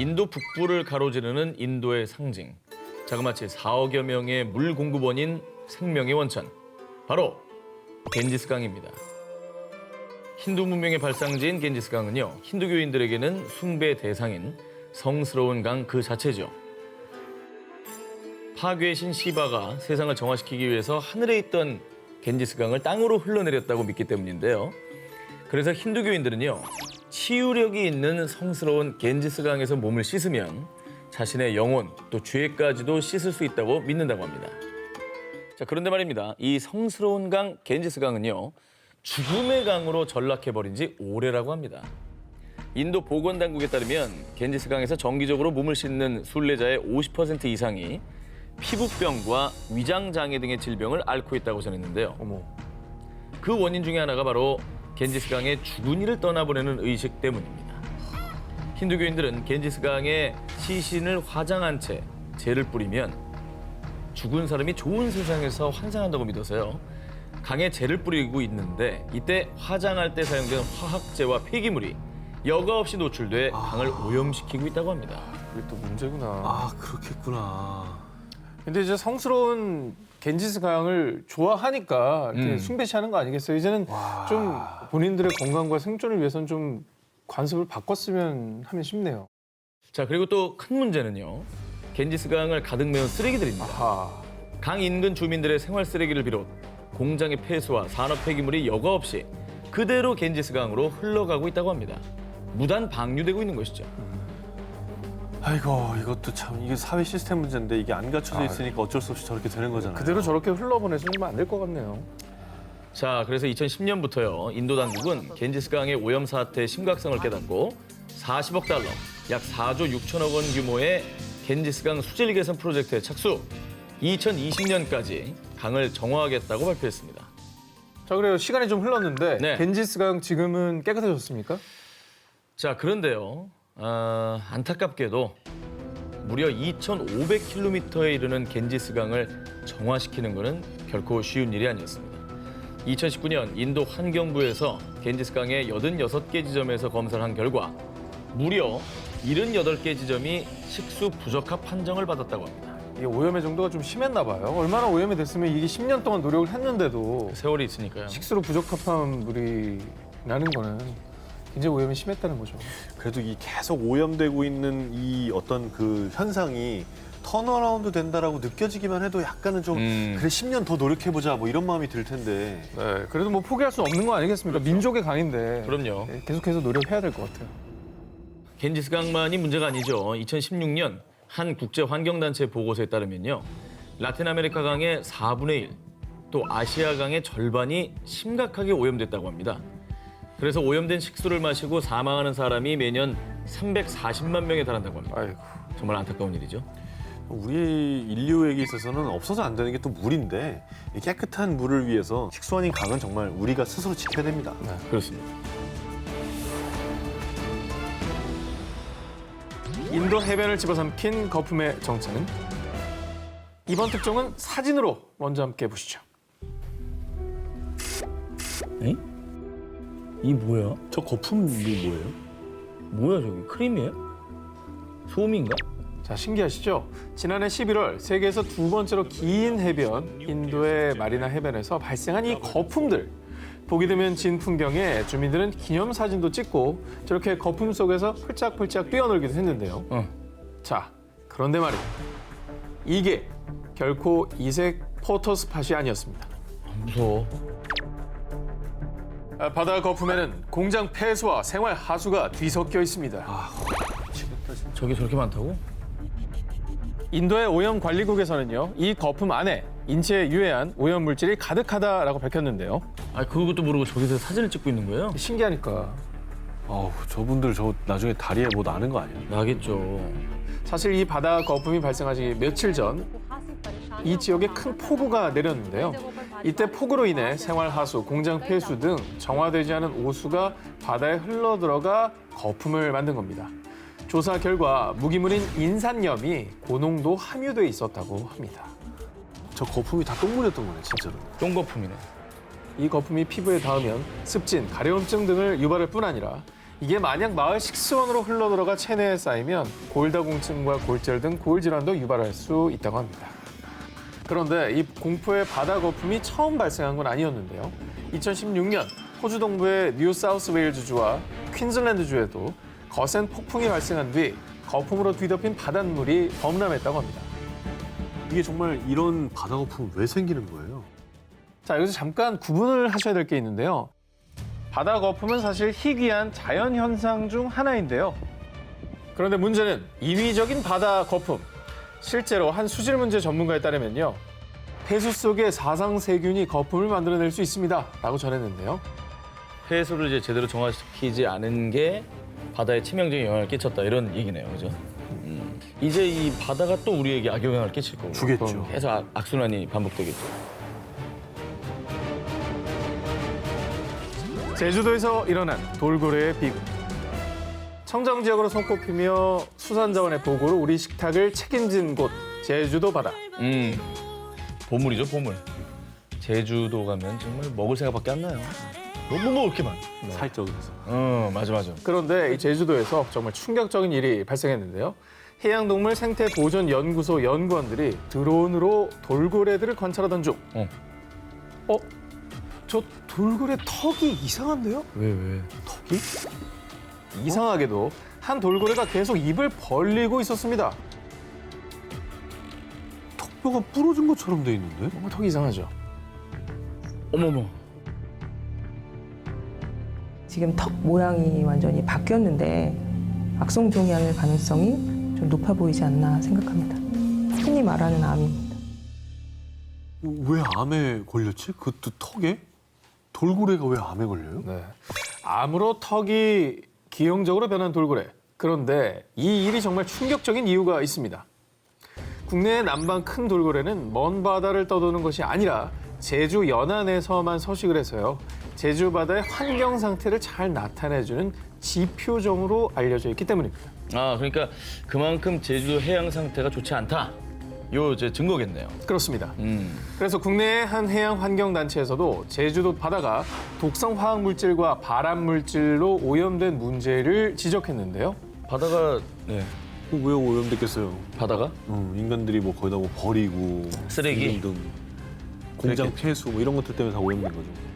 인도 북부를 가로지르는 인도의 상징. 자그마치 4억여 명의 물 공급원인 생명의 원천. 바로 겐지스강입니다. 힌두 문명의 발상지인 겐지스강은요, 힌두교인들에게는 숭배 대상인 성스러운 강 그 자체죠. 파괴의 신 시바가 세상을 정화시키기 위해서 하늘에 있던 겐지스강을 땅으로 흘러내렸다고 믿기 때문인데요. 그래서 힌두교인들은요, 치유력이 있는 성스러운 겐지스강에서 몸을 씻으면 자신의 영혼 또 죄까지도 씻을 수 있다고 믿는다고 합니다. 자, 그런데 말입니다. 이 성스러운 강 겐지스강은요, 죽음의 강으로 전락해버린 지 오래라고 합니다. 인도 보건당국에 따르면 겐지스강에서 정기적으로 몸을 씻는 순례자의 50% 이상이 피부병과 위장장애 등의 질병을 앓고 있다고 전했는데요. 그 원인 중에 하나가 바로 겐지스강에 죽은 이를 떠나보내는 의식 때문입니다. 힌두교인들은 겐지스강에 시신을 화장한 채 재를 뿌리면 죽은 사람이 좋은 세상에서 환생한다고 믿어서요. 강에 재를 뿌리고 있는데 이때 화장할 때 사용된 화학재와 폐기물이 여과 없이 노출돼 강을 오염시키고 있다고 합니다. 그게 또 문제구나. 아, 그렇겠구나. 근데 이제 성스러운 겐지스 강을 좋아하니까 이렇게 숭배시하는 거 아니겠어요? 이제는 좀 본인들의 건강과 생존을 위해서는 좀 관습을 바꿨으면 하면 싶네요. 자, 그리고 또 큰 문제는요. 겐지스강을 가득 메운 쓰레기들입니다. 아하. 강 인근 주민들의 생활 쓰레기를 비롯 공장의 폐수와 산업 폐기물이 여과 없이 그대로 겐지스강으로 흘러가고 있다고 합니다. 무단 방류되고 있는 것이죠. 아이고, 이것도 참 이게 사회 시스템 문제인데 이게 안 갖춰져 있으니까 어쩔 수 없이 저렇게 되는 거잖아요. 그대로 저렇게 흘러보내서는 안 될 것 같네요. 자, 그래서 2010년부터요. 인도 당국은 겐지스강의 오염 사태의 심각성을 깨닫고 40억 달러, 약 4조 6천억 원 규모의 겐지스강 수질 개선 프로젝트에 착수. 2020년까지 강을 정화하겠다고 발표했습니다. 자, 그래요. 시간이 좀 흘렀는데 네. 겐지스 강 지금은 깨끗해졌습니까? 자, 그런데요. 안타깝게도 무려 2,500km에 이르는 겐지스강을 정화시키는 것은 결코 쉬운 일이 아니었습니다. 2019년 인도 환경부에서 겐지스강의 86개 지점에서 검사를 한 결과 무려 78개 지점이 식수 부적합 판정을 받았다고 합니다. 이게 오염의 정도가 좀 심했나 봐요. 얼마나 오염이 됐으면 이게 10년 동안 노력을 했는데도 세월이 있으니까요. 식수로 부적합한 물이 나는 거는 굉장히 오염이 심했다는 거죠. 그래도 이 계속 오염되고 있는 이 어떤 그 현상이 턴어라운드 된다라고 느껴지기만 해도 약간은 좀 그래 10년 더 노력해보자 뭐 이런 마음이 들 텐데. 네, 그래도 뭐 포기할 수 없는 거 아니겠습니까? 민족의 강인데. 그럼요. 네, 계속해서 노력해야 될 것 같아요. 겐지스강만이 문제가 아니죠. 2016년 한 국제환경단체 보고서에 따르면요. 라틴 아메리카 강의 4분의 1, 또 아시아 강의 절반이 심각하게 오염됐다고 합니다. 그래서 오염된 식수를 마시고 사망하는 사람이 매년 340만 명에 달한다고 합니다. 아이고. 정말 안타까운 일이죠. 우리 인류에게 있어서는 없어서 안 되는 게 또 물인데 이 깨끗한 물을 위해서 식수 아닌 강은 정말 우리가 스스로 지켜야 됩니다. 그렇습니다. 인도 해변을 집어삼킨 거품의 정체는? 이번 특종은 사진으로 먼저 함께 보시죠. 에? 이 뭐야? 저 거품이 뭐예요? 뭐야 저기? 크림이에요? 솜인가? 자, 신기하시죠? 지난해 11월 세계에서 두 번째로 긴 해변 인도의 마리나 해변에서 발생한 이 거품들. 보게 되면 진 풍경에 주민들은 기념사진도 찍고 저렇게 거품 속에서 펄짝펄짝 뛰어놀기도 했는데요. 자, 그런데 말이에요. 이게 결코 이색 포토스팟이 아니었습니다. 무서워. 바다 거품에는 공장 폐수와 생활 하수가 뒤섞여 있습니다. 저게 저렇게 많다고? 인도의 오염관리국에서는요, 이 거품 안에 인체에 유해한 오염 물질이 가득하다라고 밝혔는데요. 아, 그것도 모르고 저기서 사진을 찍고 있는 거예요? 신기하니까. 어우, 저분들 저 나중에 다리에 뭐 나는 거 아니에요? 나겠죠. 사실 이 바다 거품이 발생하기 며칠 전 이 지역에 큰 폭우가 내렸는데요. 이때 폭우로 인해 생활하수, 공장 폐수 등 정화되지 않은 오수가 바다에 흘러들어가 거품을 만든 겁니다. 조사 결과 무기물인 인산염이 고농도 함유돼 있었다고 합니다. 저 거품이 다 똥물이었던 거네, 진짜로. 똥거품이네. 이 거품이 피부에 닿으면 습진, 가려움증 등을 유발할 뿐 아니라 이게 만약 마을 식수원으로 흘러들어가 체내에 쌓이면 골다공증과 골절 등 골질환도 유발할 수 있다고 합니다. 그런데 이 공포의 바다 거품이 처음 발생한 건 아니었는데요. 2016년 호주 동부의 뉴 사우스 웨일즈주와 퀸즐랜드주에도 거센 폭풍이 발생한 뒤 거품으로 뒤덮인 바닷물이 범람했다고 합니다. 이게 정말 이런 바다 거품은 왜 생기는 거예요? 자, 여기서 잠깐 구분을 하셔야 될 게 있는데요. 바다 거품은 사실 희귀한 자연 현상 중 하나인데요. 그런데 문제는 인위적인 바다 거품. 실제로 한 수질 문제 전문가에 따르면요. 폐수 속에 사상세균이 거품을 만들어낼 수 있습니다. 라고 전했는데요. 폐수를 이제 제대로 정화시키지 않은 게 바다에 치명적인 영향을 끼쳤다 이런 얘기네요, 그죠? 이제 이 바다가 또 우리에게 악영향을 끼칠 거고 주겠죠. 계속 악순환이 반복되겠죠. 제주도에서 일어난 돌고래의 비극. 청정 지역으로 손꼽히며 수산자원의 보고로 우리 식탁을 책임진 곳 제주도 바다. 보물이죠, 보물. 제주도 가면 정말 먹을 생각밖에 안 나요. 너무 먹을 게 많아. 사회적으로서. 맞아. 그런데 이 제주도에서 정말 충격적인 일이 발생했는데요. 해양동물 생태보존연구소 연구원들이 드론으로 돌고래들을 관찰하던 중 저 돌고래 턱이 이상한데요? 왜? 턱이? 이상하게도 한 돌고래가 계속 입을 벌리고 있었습니다. 턱뼈가 부러진 것처럼 돼 있는데? 뭔가 턱이 이상하죠? 어머머. 지금 턱 모양이 완전히 바뀌었는데 악성종양일 가능성이 좀 높아 보이지 않나 생각합니다. 흔히 말하는 암입니다. 왜 암에 걸렸지? 그것도 턱에? 돌고래가 왜 암에 걸려요? 네. 암으로 턱이 기형적으로 변한 돌고래. 그런데 이 일이 정말 충격적인 이유가 있습니다. 국내의 남방 큰 돌고래는 먼 바다를 떠도는 것이 아니라 제주 연안에서만 서식을 해서요. 제주 바다의 환경 상태를 잘 나타내주는 지표종으로 알려져 있기 때문입니다. 아, 그러니까 그만큼 제주도 해양 상태가 좋지 않다. 요 이제 증거겠네요. 그렇습니다. 그래서 국내의 한 해양 환경 단체에서도 제주도 바다가 독성 화학 물질과 발암 물질로 오염된 문제를 지적했는데요. 바다가 네. 왜 오염됐겠어요? 바다가 인간들이 뭐 거기다 뭐 버리고 쓰레기? 등 공장 그랬겠죠. 폐수 뭐 이런 것들 때문에 다 오염된 거죠.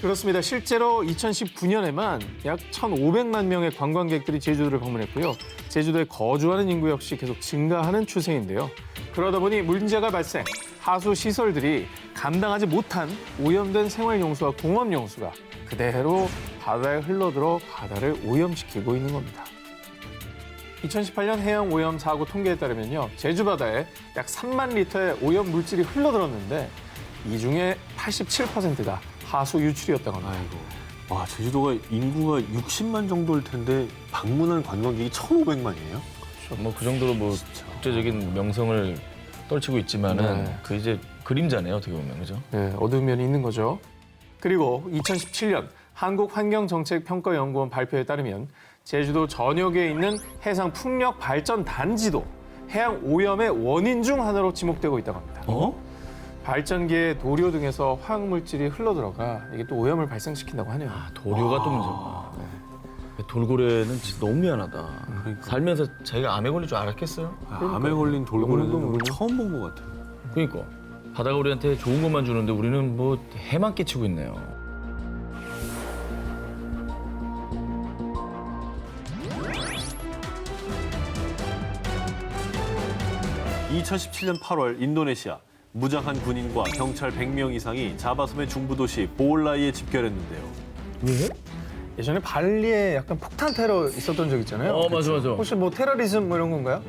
그렇습니다. 실제로 2019년에만 약 1,500만 명의 관광객들이 제주도를 방문했고요. 제주도에 거주하는 인구 역시 계속 증가하는 추세인데요. 그러다 보니 문제가 발생, 하수 시설들이 감당하지 못한 오염된 생활용수와 공업용수가 그대로 바다에 흘러들어 바다를 오염시키고 있는 겁니다. 2018년 해양 오염 사고 통계에 따르면요. 제주 바다에 약 3만 리터의 오염 물질이 흘러들었는데 이 중에 87%가 하수 유출이었다고 합니다. 아이고. 와, 제주도가 인구가 60만 정도일 텐데 방문한 관광객이 1,500만이에요? 뭐 그 정도로 뭐 국제적인 명성을 떨치고 있지만은 네. 그 이제 그림자네요, 어떻게 보면 그죠? 네, 어두운 면이 있는 거죠. 그리고 2017년 한국환경정책평가연구원 발표에 따르면 제주도 전역에 있는 해상 풍력 발전 단지도 해양 오염의 원인 중 하나로 지목되고 있다고 합니다. 발전기에 도료 등에서 화학물질이 흘러들어가 이게 또 오염을 발생시킨다고 하네요. 도료가 또 문제구나. 돌고래는 진짜 너무 미안하다. 살면서 자기가 암에 걸릴 줄 알았겠어요? 암에 걸린 돌고래는 영웅도 모르고. 처음 본 것 같아요. 그러니까 바다가 우리한테 좋은 것만 주는데 우리는 뭐 해만 끼치고 있네요. (2017년 8월) 인도네시아 무장한 군인과 경찰 100명 이상이 자바섬의 중부 도시 보올라이에 집결했는데요. 예전에 발리에 약간 폭탄 테러 있었던 적 있잖아요. 맞아. 혹시 뭐 테러리즘 뭐 이런 건가요?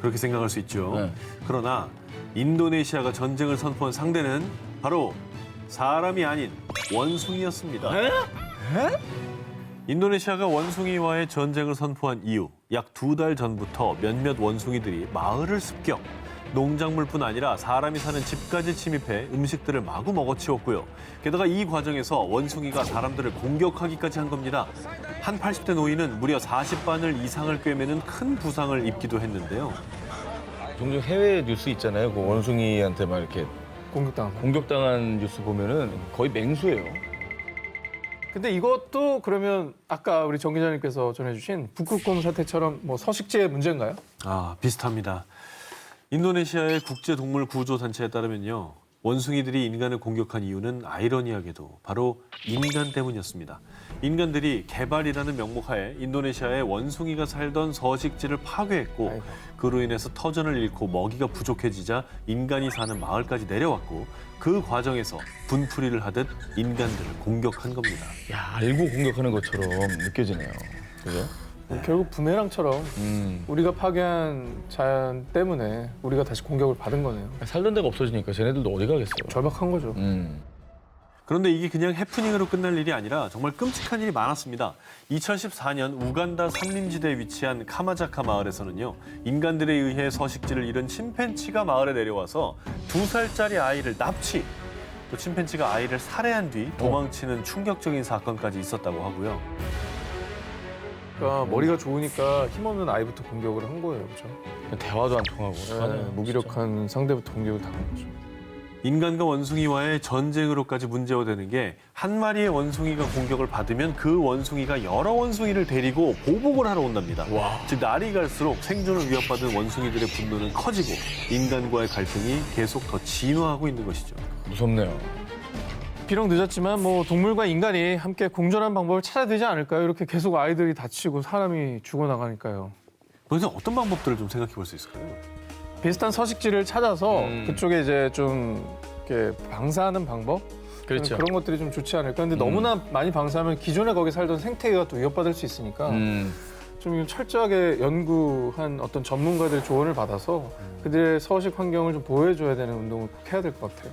그렇게 생각할 수 있죠. 네. 그러나 인도네시아가 전쟁을 선포한 상대는 바로 사람이 아닌 원숭이였습니다. 인도네시아가 원숭이와의 전쟁을 선포한 이후 약 2달 전부터 몇몇 원숭이들이 마을을 습격, 농작물뿐 아니라 사람이 사는 집까지 침입해 음식들을 마구 먹어치웠고요. 게다가 이 과정에서 원숭이가 사람들을 공격하기까지 한 겁니다. 한 80대 노인은 무려 40바늘 이상을 꿰매는 큰 부상을 입기도 했는데요. 종종 해외 뉴스 있잖아요. 그 원숭이한테 막 이렇게 공격당한 거. 공격당한 뉴스 보면은 거의 맹수예요. 근데 이것도 그러면 아까 우리 정 기자님께서 전해주신 북극곰 사태처럼 뭐 서식지의 문제인가요? 아, 비슷합니다. 인도네시아의 국제동물구조단체에 따르면요. 원숭이들이 인간을 공격한 이유는 아이러니하게도 바로 인간 때문이었습니다. 인간들이 개발이라는 명목하에 인도네시아의 원숭이가 살던 서식지를 파괴했고 아이고. 그로 인해서 터전을 잃고 먹이가 부족해지자 인간이 사는 마을까지 내려왔고 그 과정에서 분풀이를 하듯 인간들을 공격한 겁니다. 야, 알고 공격하는 것처럼 느껴지네요. 그죠? 결국 부메랑처럼 음. 우리가 파괴한 자연 때문에 우리가 다시 공격을 받은 거네요. 살던 데가 없어지니까 쟤네들도 어디 가겠어요. 절박한 거죠. 그런데 이게 그냥 해프닝으로 끝날 일이 아니라 정말 끔찍한 일이 많았습니다. 2014년 우간다 산림지대에 위치한 카마자카 마을에서는요. 인간들에 의해 서식지를 잃은 침팬치가 마을에 내려와서 2살짜리 아이를 납치, 또 침팬치가 아이를 살해한 뒤 도망치는 충격적인 사건까지 있었다고 하고요. 그러니까 머리가 좋으니까 힘없는 아이부터 공격을 한 거예요. 그렇죠? 대화도 안 통하고. 무기력한 상대부터 공격을 당한 거죠. 인간과 원숭이와의 전쟁으로까지 문제화되는 게 한 마리의 원숭이가 공격을 받으면 그 원숭이가 여러 원숭이를 데리고 보복을 하러 온답니다. 와. 즉 날이 갈수록 생존을 위협받은 원숭이들의 분노는 커지고 인간과의 갈등이 계속 더 진화하고 있는 것이죠. 무섭네요. 비록 늦었지만 뭐 동물과 인간이 함께 공존한 방법을 찾아야 되지 않을까요? 이렇게 계속 아이들이 다치고 사람이 죽어나가니까요. 그래서 어떤 방법들을 좀 생각해 볼 수 있을까요? 비슷한 서식지를 찾아서 그쪽에 이제 좀 이렇게 방사하는 방법? 그렇죠. 그런 것들이 좀 좋지 않을까. 근데 너무나 많이 방사하면 기존에 거기 살던 생태계가 또 위협받을 수 있으니까 좀 철저하게 연구한 어떤 전문가들의 조언을 받아서 그들의 서식 환경을 좀 보호해줘야 되는 운동을 꼭 해야 될 것 같아요.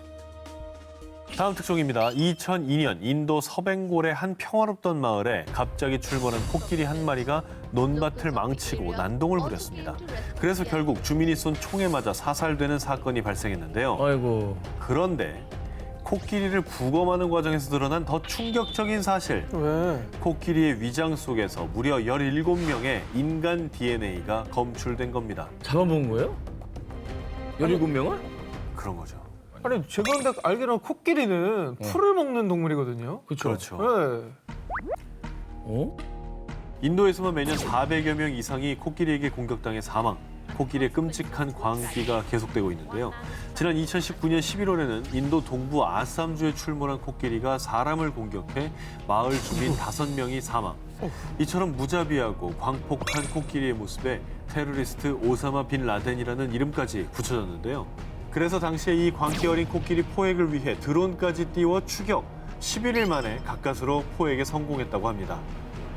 다음 특종입니다. 2002년 인도 서벵골의 한 평화롭던 마을에 갑자기 출몰한 코끼리 한 마리가 논밭을 망치고 난동을 부렸습니다. 그래서 결국 주민이 쏜 총에 맞아 사살되는 사건이 발생했는데요. 아이고. 그런데 코끼리를 부검하는 과정에서 드러난 더 충격적인 사실. 왜? 코끼리의 위장 속에서 무려 17명의 인간 DNA가 검출된 겁니다. 잡아먹은 거예요? 17명을? 그런 거죠. 아니 제가 근데 알기로는 코끼리는 풀을 먹는 동물이거든요. 그렇죠. 네. 어? 인도에서만 매년 400여 명 이상이 코끼리에게 공격당해 사망. 코끼리의 끔찍한 광기가 계속되고 있는데요. 지난 2019년 11월에는 인도 동부 아삼주에 출몰한 코끼리가 사람을 공격해 마을 주민 5명이 사망. 이처럼 무자비하고 광폭한 코끼리의 모습에 테러리스트 오사마 빈 라덴이라는 이름까지 붙여졌는데요. 그래서 당시에 이 광기 어린 코끼리 포획을 위해 드론까지 띄워 추격. 11일 만에 가까스로 포획에 성공했다고 합니다.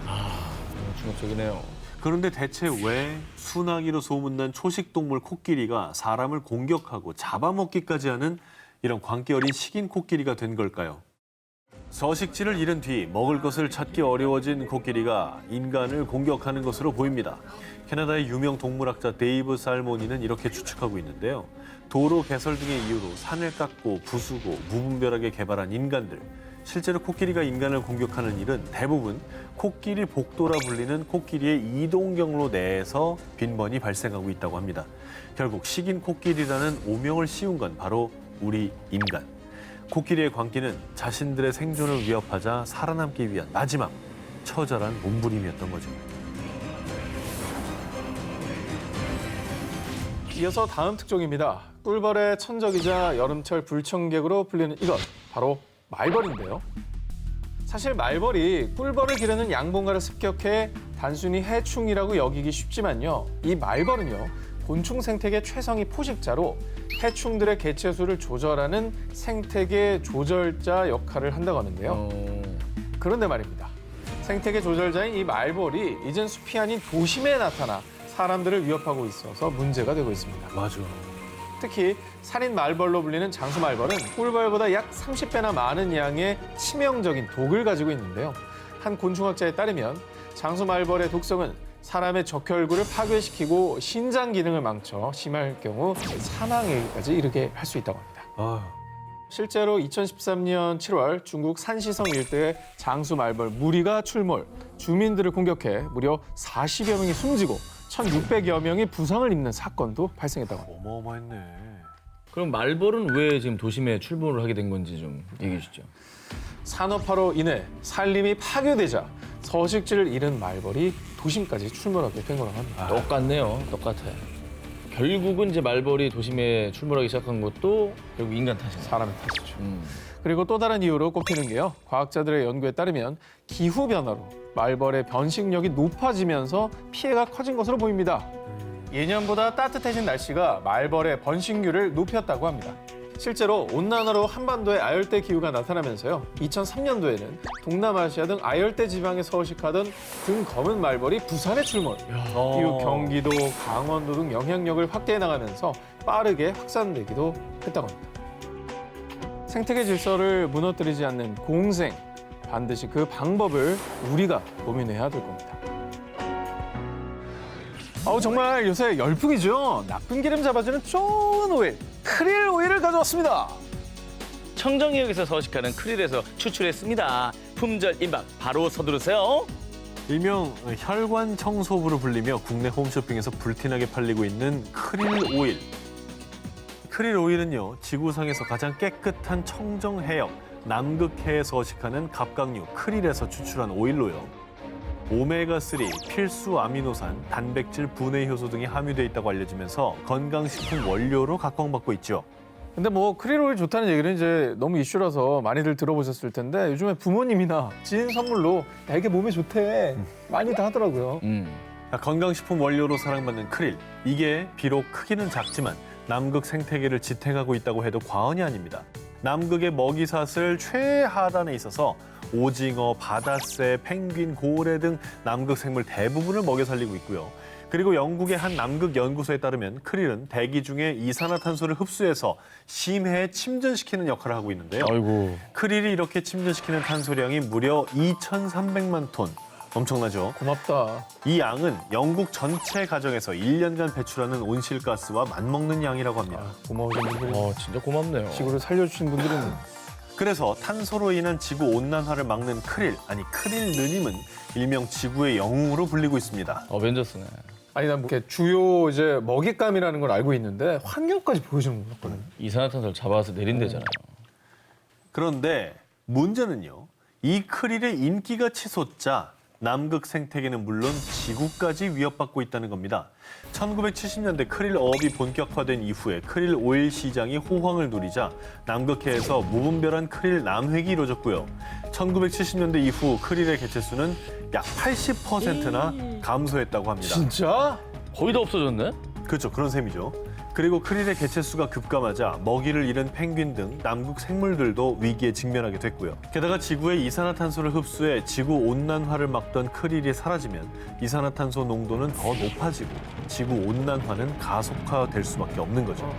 너무 충격적이네요. 그런데 대체 왜 순하기로 소문난 초식동물 코끼리가 사람을 공격하고 잡아먹기까지 하는 이런 광기 어린 식인 코끼리가 된 걸까요? 서식지를 잃은 뒤 먹을 것을 찾기 어려워진 코끼리가 인간을 공격하는 것으로 보입니다. 캐나다의 유명 동물학자 데이브 살모니는 이렇게 추측하고 있는데요. 도로 개설 등의 이유로 산을 깎고 부수고 무분별하게 개발한 인간들. 실제로 코끼리가 인간을 공격하는 일은 대부분 코끼리 복도라 불리는 코끼리의 이동 경로 내에서 빈번히 발생하고 있다고 합니다. 결국 식인 코끼리라는 오명을 씌운 건 바로 우리 인간. 코끼리의 광기는 자신들의 생존을 위협하자 살아남기 위한 마지막 처절한 몸부림이었던 거죠. 이어서 다음 특종입니다. 꿀벌의 천적이자 여름철 불청객으로 불리는 이것, 바로 말벌인데요. 사실 말벌이 꿀벌을 기르는 양봉가를 습격해 단순히 해충이라고 여기기 쉽지만요. 이 말벌은요, 곤충 생태계 최상위 포식자로 해충들의 개체수를 조절하는 생태계 조절자 역할을 한다고 하는데요. 그런데 말입니다. 생태계 조절자인 이 말벌이 이젠 숲이 아닌 도심에 나타나 사람들을 위협하고 있어서 문제가 되고 있습니다. 맞아. 특히 살인 말벌로 불리는 장수 말벌은 꿀벌보다 약 30배나 많은 양의 치명적인 독을 가지고 있는데요. 한 곤충학자에 따르면 장수 말벌의 독성은 사람의 적혈구를 파괴시키고 신장 기능을 망쳐 심할 경우 사망에까지 이르게 할 수 있다고 합니다. 실제로 2013년 7월 중국 산시성 일대에 장수 말벌 무리가 출몰, 주민들을 공격해 무려 40여 명이 숨지고 1,600여 명이 부상을 입는 사건도 발생했다고 합니다. 어마어마했네. 그럼 말벌은 왜 지금 도심에 출몰을 하게 된 건지 좀 얘기해 주시죠. 산업화로 인해 살림이 파괴되자 서식지를 잃은 말벌이 도심까지 출몰하게 된 거라고 합니다. 똑같네요. 똑같아요. 결국은 이제 말벌이 도심에 출몰하기 시작한 것도 결국 인간 탓이에요. 사람의 탓이죠. 그리고 또 다른 이유로 꼽히는 게요. 과학자들의 연구에 따르면 기후변화로 말벌의 변식력이 높아지면서 피해가 커진 것으로 보입니다. 예년보다 따뜻해진 날씨가 말벌의 번식률을 높였다고 합니다. 실제로 온난화로 한반도에 아열대 기후가 나타나면서요. 2003년도에는 동남아시아 등 아열대 지방에 서식하던 등 검은 말벌이 부산에 출몰. 이후 경기도, 강원도 등 영향력을 확대해 나가면서 빠르게 확산되기도 했다고 합니다. 생태계 질서를 무너뜨리지 않는 공생, 반드시 그 방법을 우리가 고민해야 될 겁니다. 정말 요새 열풍이죠. 나쁜 기름 잡아주는 좋은 오일, 크릴 오일을 가져왔습니다. 청정지역에서 서식하는 크릴에서 추출했습니다. 품절 임박 바로 서두르세요. 일명 혈관 청소부로 불리며 국내 홈쇼핑에서 불티나게 팔리고 있는 크릴 오일. 크릴 오일은요, 지구상에서 가장 깨끗한 청정 해역 남극해에 서식하는 갑각류 크릴에서 추출한 오일로요. 오메가3, 필수 아미노산, 단백질 분해 효소 등이 함유돼 있다고 알려지면서 건강식품 원료로 각광받고 있죠. 근데 뭐 크릴 오일 좋다는 얘기는 이제 너무 이슈라서 많이들 들어보셨을 텐데 요즘에 부모님이나 지인 선물로 애기 몸에 좋대 많이들 하더라고요. 건강식품 원료로 사랑받는 크릴. 이게 비록 크기는 작지만 남극 생태계를 지탱하고 있다고 해도 과언이 아닙니다. 남극의 먹이사슬 최하단에 있어서 오징어, 바다새, 펭귄, 고래 등 남극 생물 대부분을 먹여 살리고 있고요. 그리고 영국의 한 남극 연구소에 따르면 크릴은 대기 중에 이산화탄소를 흡수해서 심해에 침전시키는 역할을 하고 있는데요. 아이고. 크릴이 이렇게 침전시키는 탄소량이 무려 2,300만 톤. 엄청나죠? 고맙다. 이 양은 영국 전체 가정에서 1년간 배출하는 온실가스와 맞먹는 양이라고 합니다. 고마우신 분들이 진짜 고맙네요. 지구를 살려주신 분들은 그래서 탄소로 인한 지구 온난화를 막는 크릴, 아니 크릴 느님은 일명 지구의 영웅으로 불리고 있습니다. 어벤져스네. 아니 난 이렇게 주요 이제 먹잇감이라는 걸 알고 있는데 환경까지 보여주는 거거든요. 이산화탄소를 잡아서 내린대잖아요. 그런데 문제는요. 이 크릴의 인기가 치솟자 남극 생태계는 물론 지구까지 위협받고 있다는 겁니다. 1970년대 크릴 어업이 본격화된 이후에 크릴 오일 시장이 호황을 누리자 남극해에서 무분별한 크릴 남획이 이루어졌고요. 1970년대 이후 크릴의 개체수는 약 80%나 감소했다고 합니다. 진짜? 거의 다 없어졌네? 그렇죠. 그런 셈이죠. 그리고 크릴의 개체수가 급감하자 먹이를 잃은 펭귄 등 남극 생물들도 위기에 직면하게 됐고요. 게다가 지구의 이산화탄소를 흡수해 지구 온난화를 막던 크릴이 사라지면 이산화탄소 농도는 더 높아지고 지구 온난화는 가속화될 수밖에 없는 거죠.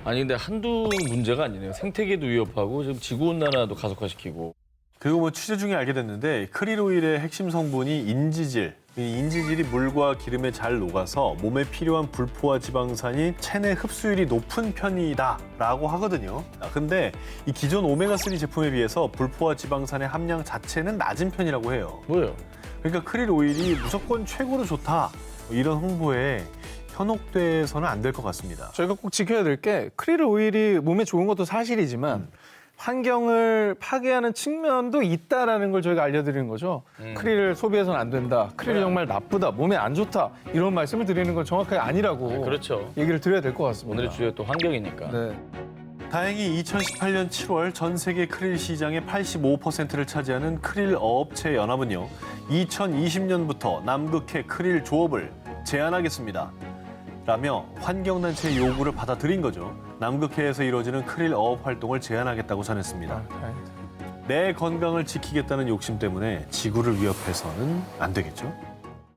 아니 근데 한두 문제가 아니네요. 생태계도 위협하고 지금 지구온난화도 가속화시키고. 그리고 뭐 취재 중에 알게 됐는데 크릴 오일의 핵심 성분이 인지질. 이 인지질이 물과 기름에 잘 녹아서 몸에 필요한 불포화 지방산이 체내 흡수율이 높은 편이다라고 하거든요. 근데 이 기존 오메가3 제품에 비해서 불포화 지방산의 함량 자체는 낮은 편이라고 해요. 뭐예요? 그러니까 크릴 오일이 무조건 최고로 좋다. 이런 홍보에 현혹돼서는 안 될 것 같습니다. 저희가 꼭 지켜야 될 게 크릴 오일이 몸에 좋은 것도 사실이지만 환경을 파괴하는 측면도 있다라는 걸 저희가 알려드리는 거죠. 크릴을 소비해서는 안 된다. 크릴이 정말 나쁘다. 몸에 안 좋다. 이런 말씀을 드리는 건 정확하게 아니라고 그렇죠. 얘기를 드려야 될 것 같습니다. 오늘의 주제가 또 환경이니까. 네. 다행히 2018년 7월 전 세계 크릴 시장의 85%를 차지하는 크릴 어업체 연합은요. 2020년부터 남극해 크릴 조업을 제한하겠습니다. 라며 환경단체의 요구를 받아들인 거죠. 남극해에서 이루어지는 크릴 어업 활동을 제한하겠다고 전했습니다. 다행이다. 내 건강을 지키겠다는 욕심 때문에 지구를 위협해서는 안 되겠죠.